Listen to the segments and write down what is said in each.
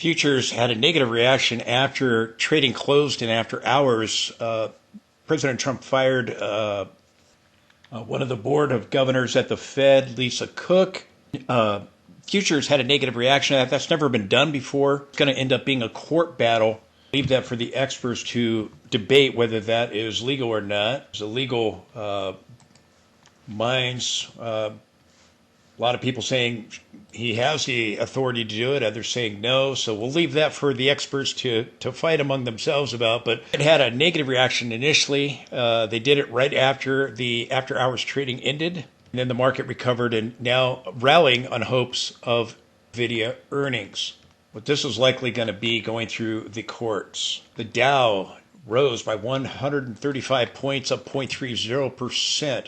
Futures had a negative reaction after trading closed and after hours. President Trump fired one of the board of governors at the Fed, Lisa Cook. Futures had a negative reaction. That's never been done before. It's going to end up being a court battle. Leave that for the experts to debate whether that is legal or not. It's a legal minds. A lot of people saying he has the authority to do it, others saying no. So we'll leave that for the experts to fight among themselves about. But it had a negative reaction initially. They did it right after the after hours trading ended. And then the market recovered and now rallying on hopes of Nvidia earnings. What this is likely going to be going through the courts. The Dow rose by 135 points, up 0.30%.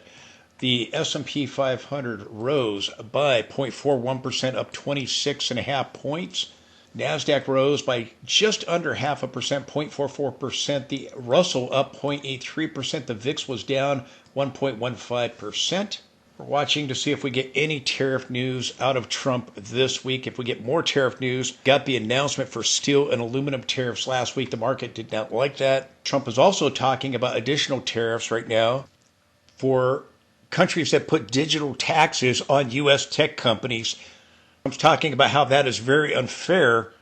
The S&P 500 rose by 0.41%, up 26.5 points. NASDAQ rose by just under 0.5%, 0.44%. The Russell up 0.83%. The VIX was down 1.15%. We're watching to see if we get any tariff news out of Trump this week. If we get more tariff news, got the announcement for steel and aluminum tariffs last week. The market did not like that. Trump is also talking about additional tariffs right now for countries that put digital taxes on U.S. tech companies. Trump's talking about how that is very unfair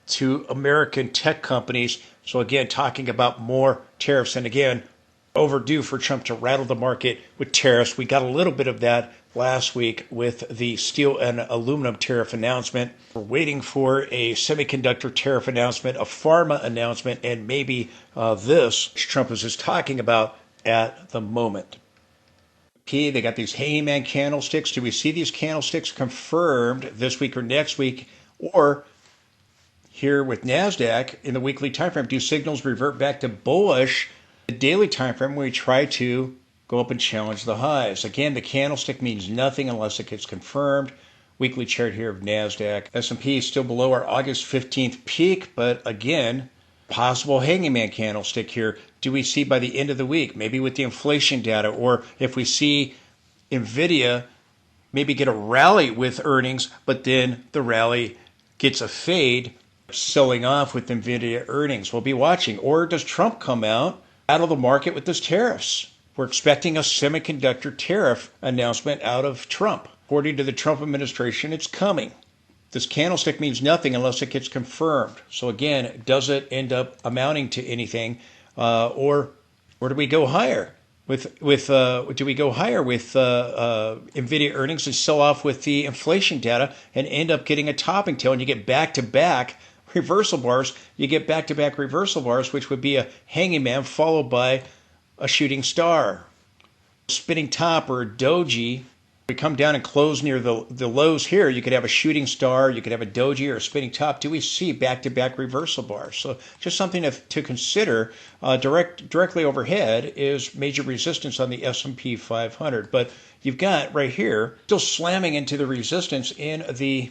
to American tech companies. So again, talking about more tariffs. And again, overdue for Trump to rattle the market with tariffs. We got a little bit of that last week with the steel and aluminum tariff announcement. We're waiting for a semiconductor tariff announcement, a pharma announcement, and maybe this Trump is just talking about at the moment. They got these hangman candlesticks. Do we see these candlesticks confirmed this week or next week? Or here with NASDAQ in the weekly time frame, do signals revert back to bullish? The daily time frame where we try to go up and challenge the highs. Again, the candlestick means nothing unless it gets confirmed. Weekly chart here of NASDAQ. S&P is still below our August 15th peak, but again, possible hangman candlestick here. Do we see by the end of the week, maybe with the inflation data, or if we see Nvidia maybe get a rally with earnings, but then the rally gets a fade, selling off with Nvidia earnings? We'll be watching. Or does Trump come out of the market with his tariffs? We're expecting a semiconductor tariff announcement out of Trump. According to the Trump administration, it's coming. This candlestick means nothing unless it gets confirmed. So again, does it end up amounting to anything, or do we go higher with Nvidia earnings and sell off with the inflation data and end up getting a topping tail and you get back-to-back reversal bars? You get back-to-back reversal bars, which would be a hanging man followed by a shooting star, spinning top, or a doji. We come down and close near the lows here. You could have a shooting star, you could have a doji or a spinning top. Do we see back-to-back reversal bars? So just something to consider. Directly overhead is major resistance on the S&P 500. But you've got right here still slamming into the resistance in the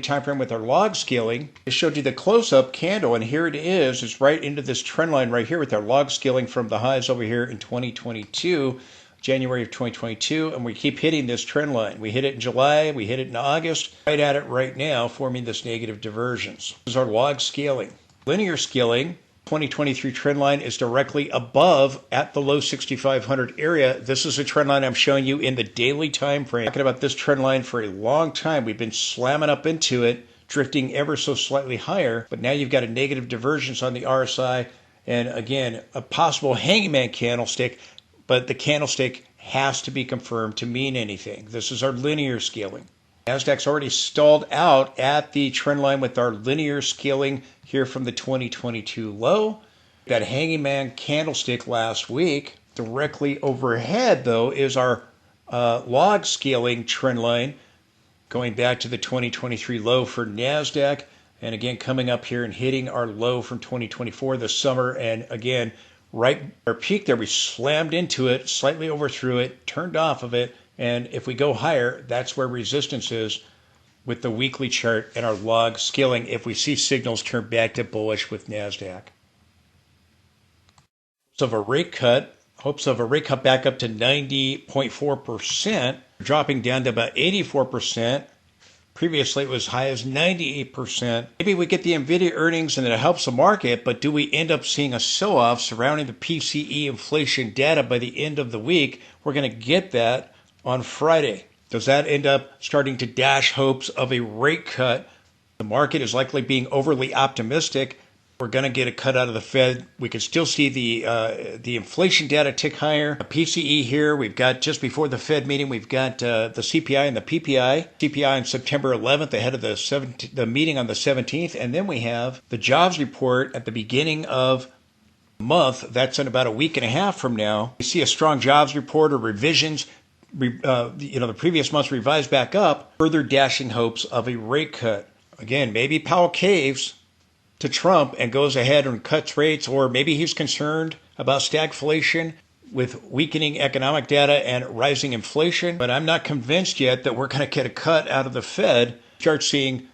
time frame with our log scaling. It showed you the close-up candle, and here it is. It's right into this trend line right here with our log scaling from the highs over here in 2022. January of 2022, and we keep hitting this trend line. We hit it in July, we hit it in August, right at it right now, forming this negative divergence. This is our log scaling. Linear scaling, 2023 trend line is directly above at the low 6,500 area. This is a trend line I'm showing you in the daily time frame. Talking about this trend line for a long time. We've been slamming up into it, drifting ever so slightly higher, but now you've got a negative divergence on the RSI, and again, a possible hangman candlestick. But the candlestick has to be confirmed to mean anything. This is our linear scaling. NASDAQ's already stalled out at the trend line with our linear scaling here from the 2022 low. That hanging man candlestick last week. Directly overhead, though, is our log scaling trend line going back to the 2023 low for NASDAQ. And again, coming up here and hitting our low from 2024 this summer. And again, right our peak there, we slammed into it, slightly overthrew it, turned off of it, and if we go higher, that's where resistance is with the weekly chart and our log scaling if we see signals turn back to bullish with NASDAQ. So hopes of a rate cut back up to 90.4%, dropping down to about 84%. Previously, it was high as 98%. Maybe we get the Nvidia earnings and it helps the market, but do we end up seeing a sell-off surrounding the PCE inflation data by the end of the week? We're going to get that on Friday. Does that end up starting to dash hopes of a rate cut? The market is likely being overly optimistic. We're going to get a cut out of the Fed. We can still see the inflation data tick higher. A PCE here, we've got just before the Fed meeting, we've got the CPI and the PPI. CPI on September 11th ahead of the meeting on the 17th. And then we have the jobs report at the beginning of the month. That's in about a week and a half from now. We see a strong jobs report or revisions. The previous month's revised back up, further dashing hopes of a rate cut. Again, maybe Powell caves to Trump and goes ahead and cuts rates, or maybe he's concerned about stagflation with weakening economic data and rising inflation. But I'm not convinced yet that we're going to get a cut out of the Fed. Start seeing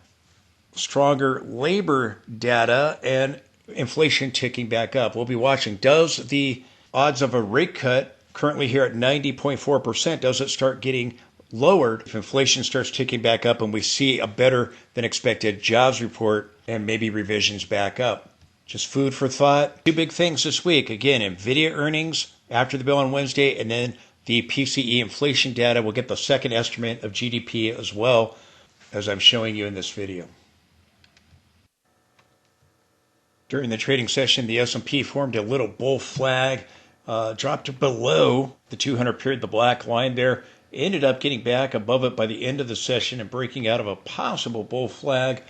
stronger labor data and inflation ticking back up. We'll be watching. Does the odds of a rate cut currently here at 90.4%, does it start getting lowered if inflation starts ticking back up and we see a better than expected jobs report and maybe revisions back up? Just food for thought. Two big things this week. Again, Nvidia earnings after the bill on Wednesday, and then the PCE inflation data. We'll get the second estimate of GDP as well, as I'm showing you in this video. During the trading session, the S&P formed a little bull flag, dropped below the 200 period, the black line there. Ended up getting back above it by the end of the session and breaking out of a possible bull flag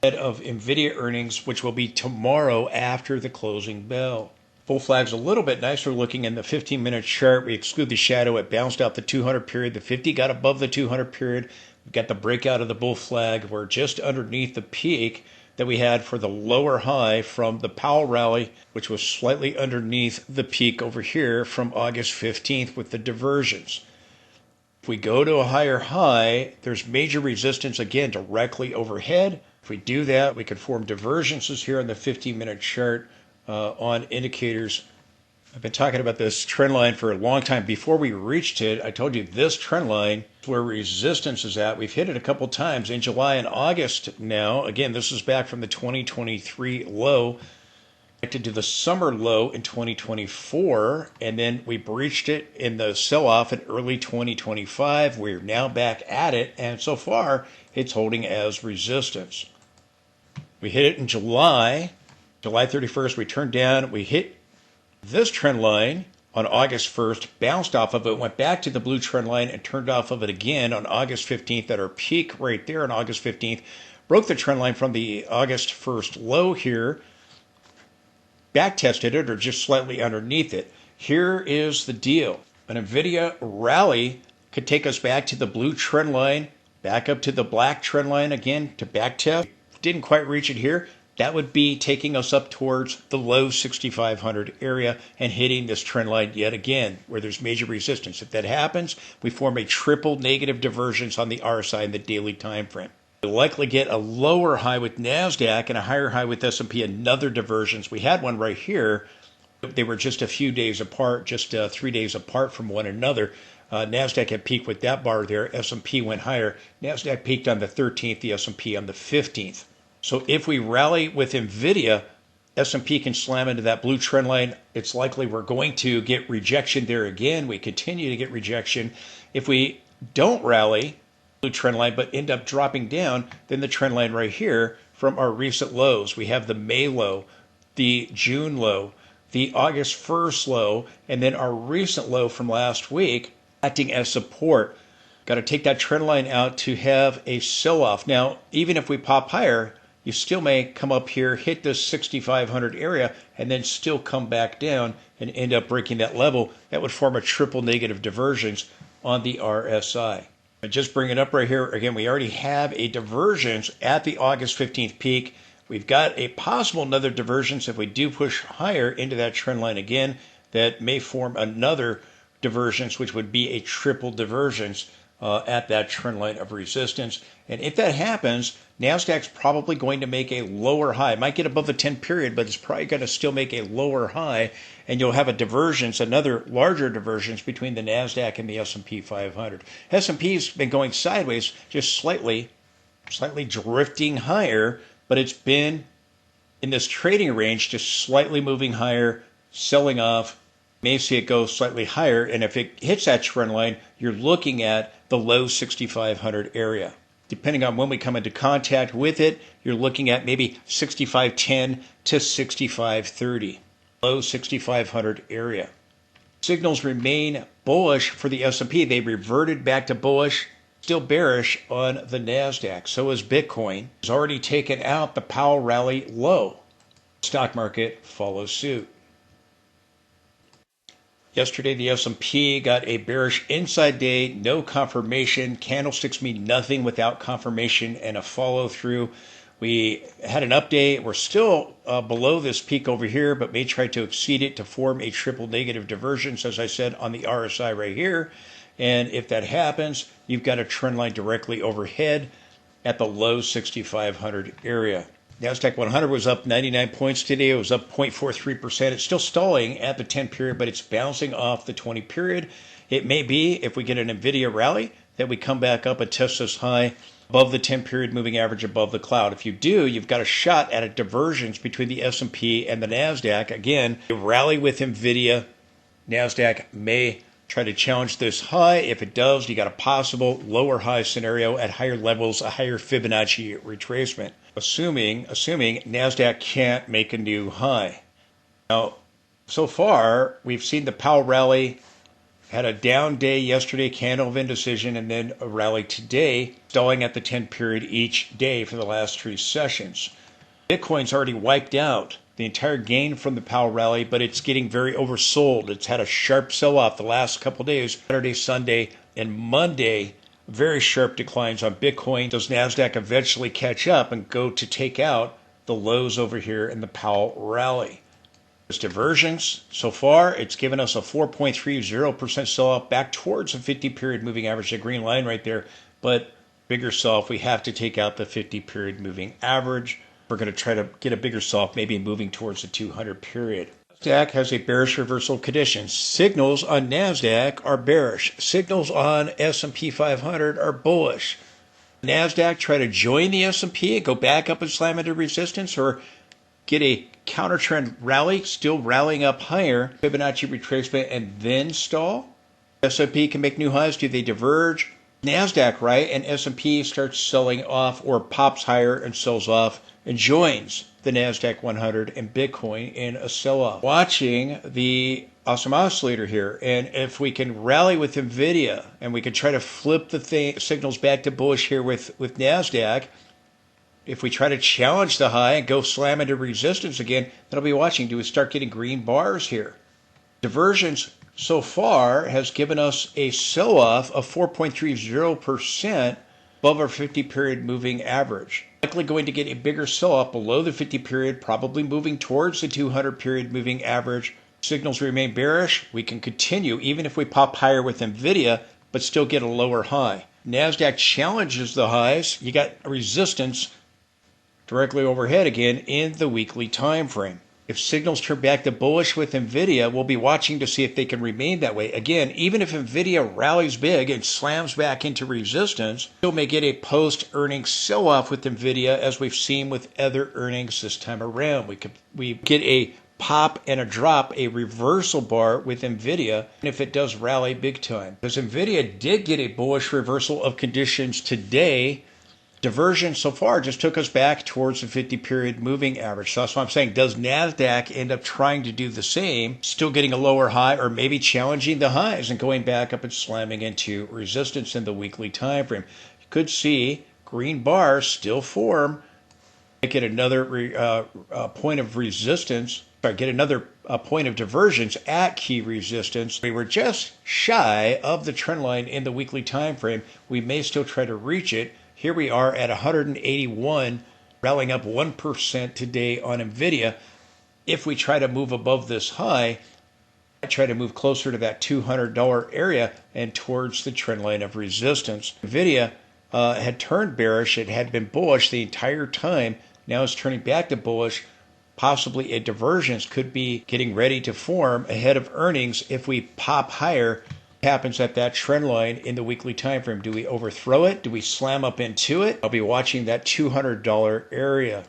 ahead of Nvidia earnings, which will be tomorrow after the closing bell. Bull flag's a little bit nicer looking in the 15-minute chart. We exclude the shadow. It bounced out the 200 period. The 50 got above the 200 period. We've got the breakout of the bull flag. We're just underneath the peak that we had for the lower high from the Powell rally, which was slightly underneath the peak over here from August 15th with the divergence. If we go to a higher high, there's major resistance again directly overhead. If we do that, we can form divergences here on the 15-minute chart on indicators. I've been talking about this trend line for a long time. Before we reached it, I told you this trend line is where resistance is at. We've hit it a couple times in July and August now. Again, this is back from the 2023 low, connected to the summer low in 2024, and then we breached it in the sell-off in early 2025. We're now back at it, and so far it's holding as resistance. We hit it in July 31st. We turned down. We hit this trend line on August 1st, bounced off of it, went back to the blue trend line and turned off of it again on August 15th at our peak right there on August 15th. Broke the trend line from the August 1st low here, back tested it or just slightly underneath it. Here is the deal. An Nvidia rally could take us back to the blue trend line, back up to the black trend line again to back test. Didn't quite reach it here. That would be taking us up towards the low 6,500 area and hitting this trend line yet again, where there's major resistance. If that happens, we form a triple negative divergence on the RSI in the daily time frame. We'll likely get a lower high with NASDAQ and a higher high with S&P, another divergence. We had one right here. They were just a few days apart, just 3 days apart from one another. NASDAQ had peaked with that bar there. S&P went higher. NASDAQ peaked on the 13th, the S&P on the 15th. So if we rally with Nvidia, S&P can slam into that blue trend line. It's likely we're going to get rejection there again. We continue to get rejection. If we don't rally blue trend line but end up dropping down, then the trend line right here from our recent lows. We have the May low, the June low, the August 1st low, and then our recent low from last week acting as support. Got to take that trend line out to have a sell-off. Now, even if we pop higher, you still may come up here, hit this 6,500 area, and then still come back down and end up breaking that level. That would form a triple negative divergence on the RSI. I just bring it up right here. Again, we already have a divergence at the August 15th peak. We've got a possible another divergence if we do push higher into that trend line again. That may form another divergence, which would be a triple divergence at that trend line of resistance. And if that happens, NASDAQ's probably going to make a lower high. It might get above the 10 period, but it's probably going to still make a lower high, and you'll have a divergence, another larger divergence between the NASDAQ and the S&P 500. S&P's been going sideways just slightly slightly drifting higher, but it's been in this trading range, just slightly moving higher, selling off. May see it go slightly higher, and if it hits that trend line, you're looking at the low 6,500 area. Depending on when we come into contact with it, you're looking at maybe 65.10 to 65.30, low 6,500 area. Signals remain bullish for the S&P. They reverted back to bullish, still bearish on the NASDAQ. So is Bitcoin. It's already taken out the Powell rally low. Stock market follows suit. Yesterday, the S&P got a bearish inside day, no confirmation. Candlesticks mean nothing without confirmation and a follow-through. We had an update. We're still below this peak over here, but may try to exceed it to form a triple negative divergence, as I said, on the RSI right here. And if that happens, you've got a trend line directly overhead at the low 6,500 area. NASDAQ 100 was up 99 points today. It was up 0.43%. It's still stalling at the 10 period, but it's bouncing off the 20 period. It may be, if we get an Nvidia rally, that we come back up and test this high above the 10 period moving average above the cloud. If you do, you've got a shot at a divergence between the S&P and the NASDAQ. Again, a rally with Nvidia. NASDAQ may try to challenge this high. If it does, you got a possible lower high scenario at higher levels, a higher Fibonacci retracement, assuming NASDAQ can't make a new high. Now, so far, we've seen the Powell rally, had a down day yesterday, candle of indecision, and then a rally today, stalling at the 10 period each day for the last 3 sessions. Bitcoin's already wiped out the entire gain from the Powell rally, but it's getting very oversold. It's had a sharp sell-off the last couple of days, Saturday, Sunday, and Monday. Very sharp declines on Bitcoin. Does NASDAQ eventually catch up and go to take out the lows over here in the Powell rally? This divergence, so far, it's given us a 4.30% sell-off back towards the 50-period moving average, the green line right there. But bigger sell-off, we have to take out the 50-period moving average. We're going to try to get a bigger sell-off, maybe moving towards the 200 period. NASDAQ has a bearish reversal condition. Signals on NASDAQ are bearish. Signals on S&P 500 are bullish. NASDAQ try to join the S&P and go back up and slam into resistance, or get a counter trend rally, still rallying up higher, Fibonacci retracement, and then stall. S&P can make new highs. Do they diverge? NASDAQ, right? And S&P starts selling off or pops higher and sells off and joins the NASDAQ 100 and Bitcoin in a sell-off. Watching the awesome oscillator here, and if we can rally with Nvidia and we can try to flip the signals back to bullish here with NASDAQ, if we try to challenge the high and go slam into resistance again, then I'll be watching. Do we start getting green bars here? Divergence so far has given us a sell-off of 4.30% above our 50-period moving average. Likely going to get a bigger sell-off below the 50-period, probably moving towards the 200-period moving average. Signals remain bearish. We can continue even if we pop higher with Nvidia, but still get a lower high. NASDAQ challenges the highs. You got resistance directly overhead again in the weekly time frame. If signals turn back to bullish with Nvidia, we'll be watching to see if they can remain that way. Again, even if Nvidia rallies big and slams back into resistance, still may get a post-earnings sell-off with Nvidia, as we've seen with other earnings this time around. We get a pop and a drop, a reversal bar with Nvidia, and if it does rally big time. Because Nvidia did get a bullish reversal of conditions today, divergence so far just took us back towards the 50-period moving average. So that's why I'm saying, does NASDAQ end up trying to do the same, still getting a lower high, or maybe challenging the highs and going back up and slamming into resistance in the weekly time frame? You could see green bars still form, make it another point of resistance, or get another point of divergence at key resistance. We were just shy of the trend line in the weekly time frame. We may still try to reach it. Here we are at 181, rallying up 1% today on Nvidia. If we try to move above this high, I try to move closer to that $200 area and towards the trend line of resistance. Nvidia had turned bearish. It had been bullish the entire time. Now it's turning back to bullish. Possibly a divergence could be getting ready to form ahead of earnings if we pop higher happens at that trend line in the weekly time frame? Do we overthrow it? Do we slam up into it? I'll be watching that $200 area.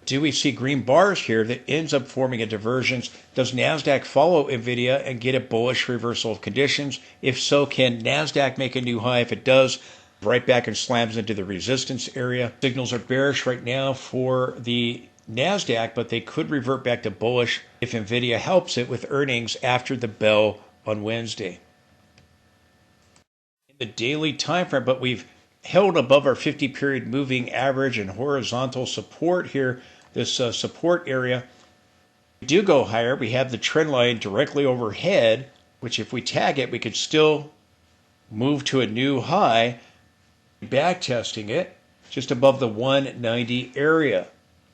Do we see green bars here that ends up forming a divergence? Does NASDAQ follow Nvidia and get a bullish reversal of conditions? If so, can NASDAQ make a new high? If it does, right back and slams into the resistance area. Signals are bearish right now for the NASDAQ, but they could revert back to bullish if Nvidia helps it with earnings after the bell on Wednesday. In the daily time frame, but we've held above our 50-period moving average and horizontal support here, this support area. We do go higher. We have the trend line directly overhead, which if we tag it, we could still move to a new high, back testing it just above the 190 area.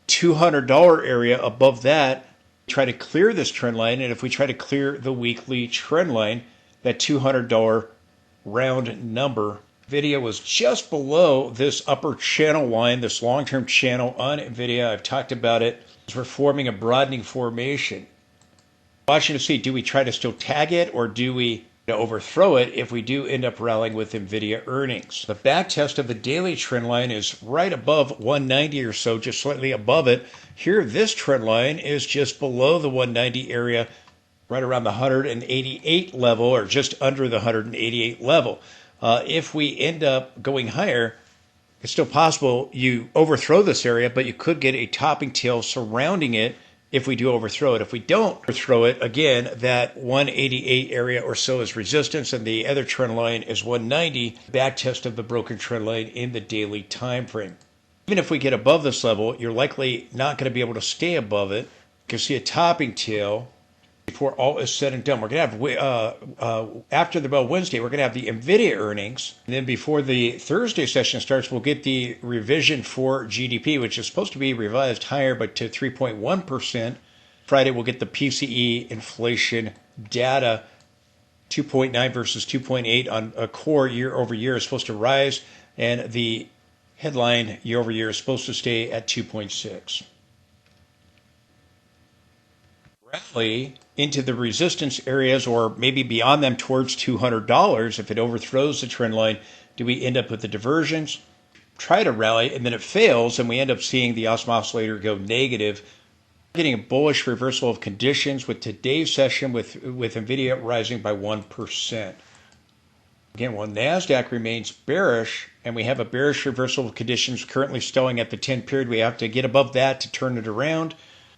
$200 area above that, try to clear this trend line, and if we try to clear the weekly trend line, that $200 round number, Nvidia was just below this upper channel line, this long-term channel on Nvidia. I've talked about it. We're forming a broadening formation. Watching to see, do we try to still tag it or do we overthrow it if we do end up rallying with Nvidia earnings? The back test of the daily trend line is right above 190 or so, just slightly above it. Here, this trend line is just below the 190 area, right around the 188 level or just under the 188 level. If we end up going higher, it's still possible you overthrow this area, but you could get a topping tail surrounding it if we do overthrow it. If we don't overthrow it, again, that 188 area or so is resistance, and the other trend line is 190, back test of the broken trend line in the daily time frame. Even if we get above this level, you're likely not going to be able to stay above it. You can see a topping tail before all is said and done. We're going to have, after the bell Wednesday, we're going to have the Nvidia earnings. And then before the Thursday session starts, we'll get the revision for GDP, which is supposed to be revised higher, but to 3.1%. Friday, we'll get the PCE inflation data, 2.9 versus 2.8 on a core year over year is supposed to rise, and the headline year over year is supposed to stay at 2.6. Rally into the resistance areas or maybe beyond them towards $200. If it overthrows the trend line, do we end up with the divergence? Try to rally and then it fails and we end up seeing the oscillator go negative. Getting a bullish reversal of conditions with today's session with Nvidia rising by 1%. Again, while NASDAQ remains bearish and we have a bearish reversal of conditions currently stalling at the 10 period, we have to get above that to turn it around.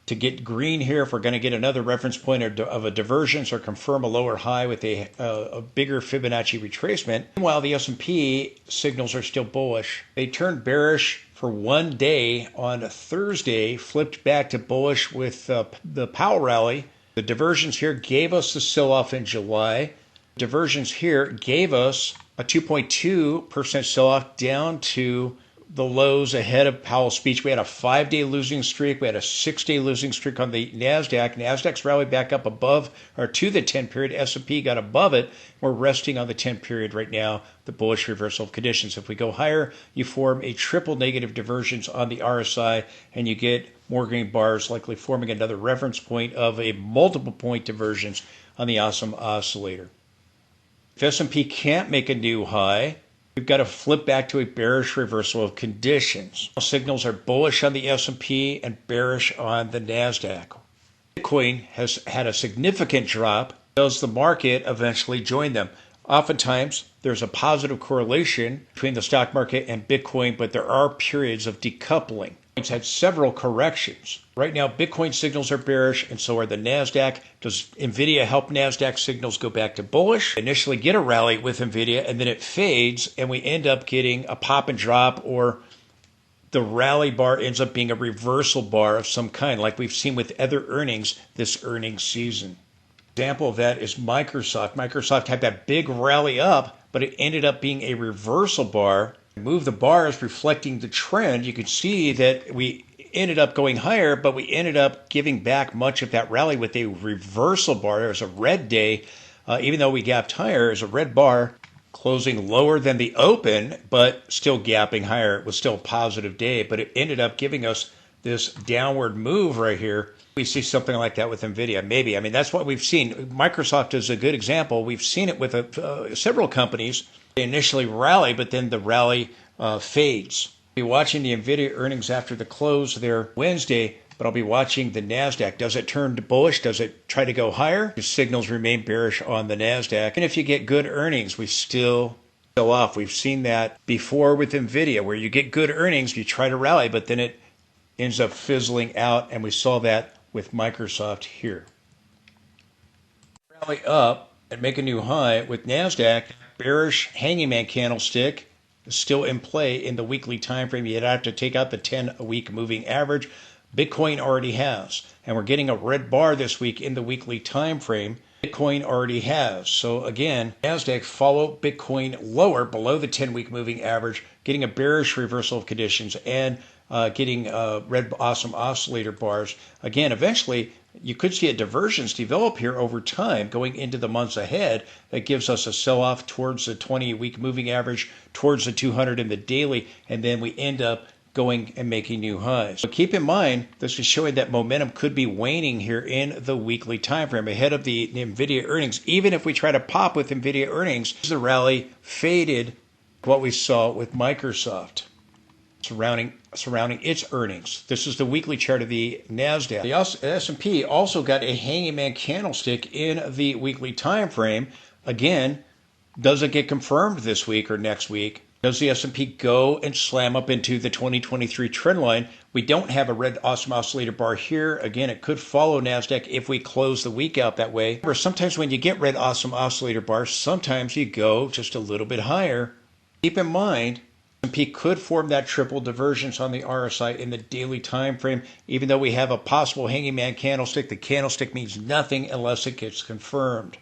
To get green here, if we're going to get another reference point of a divergence or confirm a lower high with a bigger Fibonacci retracement. Meanwhile, the S&P signals are still bullish. They turned bearish for one day on Thursday, flipped back to bullish with the Powell rally. The divergence here gave us the sell-off in July. Divergence here gave us a 2.2% sell-off down to the lows ahead of Powell's speech. We had a 5-day losing streak. We had a 6-day losing streak on the NASDAQ. NASDAQ's rallied back up above or to the 10 period. S&P got above it. We're resting on the 10 period right now, the bullish reversal of conditions. If we go higher, you form a triple negative divergence on the RSI and you get more green bars, likely forming another reference point of a multiple point divergence on the awesome oscillator. If S&P can't make a new high, we've got to flip back to a bearish reversal of conditions. Signals are bullish on the S&P and bearish on the NASDAQ. Bitcoin has had a significant drop. Does the market eventually join them? Oftentimes, there's a positive correlation between the stock market and Bitcoin, but there are periods of decoupling. It's had several corrections. Right now, Bitcoin signals are bearish, and so are the NASDAQ. Does Nvidia help NASDAQ signals go back to bullish? Initially get a rally with Nvidia, and then it fades, and we end up getting a pop and drop, or the rally bar ends up being a reversal bar of some kind, like we've seen with other earnings this earnings season. Example of that is Microsoft. Microsoft had that big rally up, but it ended up being a reversal bar. Move the bars reflecting the trend. You can see that we ended up going higher, but we ended up giving back much of that rally with a reversal bar. There was a red day, even though we gapped higher, it was a red bar closing lower than the open, but still gapping higher. It was still a positive day, but it ended up giving us this downward move right here, we see something like that with Nvidia. Maybe. I mean, that's what we've seen. Microsoft is a good example. We've seen it with several companies. They initially rally, but then the rally fades. I'll be watching the Nvidia earnings after the close there Wednesday, but I'll be watching the NASDAQ. Does it turn to bullish? Does it try to go higher? The signals remain bearish on the NASDAQ. And if you get good earnings, we still sell off. We've seen that before with Nvidia, where you get good earnings, you try to rally, but then it ends up fizzling out, and we saw that with Microsoft here. Rally up and make a new high with NASDAQ. Bearish hanging man candlestick is still in play in the weekly time frame. You'd have to take out the 10-week moving average. Bitcoin already has, and we're getting a red bar this week in the weekly time frame. Bitcoin already has. So again, NASDAQ follow Bitcoin lower below the 10-week moving average, getting a bearish reversal of conditions and getting red awesome oscillator bars. Again, eventually you could see a divergence develop here over time going into the months ahead that gives us a sell-off towards the 20-week moving average, towards the 200 in the daily, and then we end up going and making new highs. So keep in mind, this is showing that momentum could be waning here in the weekly time frame ahead of the Nvidia earnings. Even if we try to pop with Nvidia earnings, the rally faded what we saw with Microsoft surrounding its earnings. This is the weekly chart of the NASDAQ. The S&P also got a hanging man candlestick in the weekly time frame. Again, does it get confirmed this week or next week? Does the S&P go and slam up into the 2023 trend line? We don't have a red awesome oscillator bar here. Again, it could follow NASDAQ if we close the week out that way. However, sometimes when you get red awesome oscillator bars, sometimes you go just a little bit higher. Keep in mind, S&P could form that triple divergence on the RSI in the daily time frame. Even though we have a possible hanging man candlestick, the candlestick means nothing unless it gets confirmed.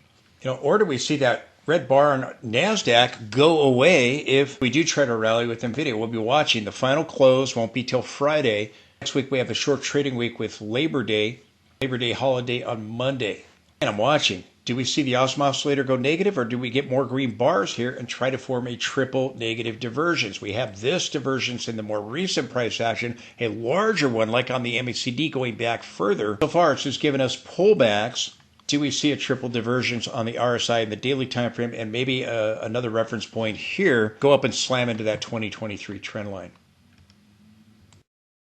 Or do we see that red bar on NASDAQ go away if we do try to rally with Nvidia? We'll be watching. The final close won't be till Friday. Next week we have a short trading week with Labor Day holiday on Monday. And I'm watching. Do we see the awesome oscillator go negative, or do we get more green bars here and try to form a triple negative divergence? We have this divergence in the more recent price action, a larger one like on the MACD going back further. So far it's just given us pullbacks. Do we see a triple divergence on the RSI in the daily time frame and maybe another reference point here go up and slam into that 2023 trend line?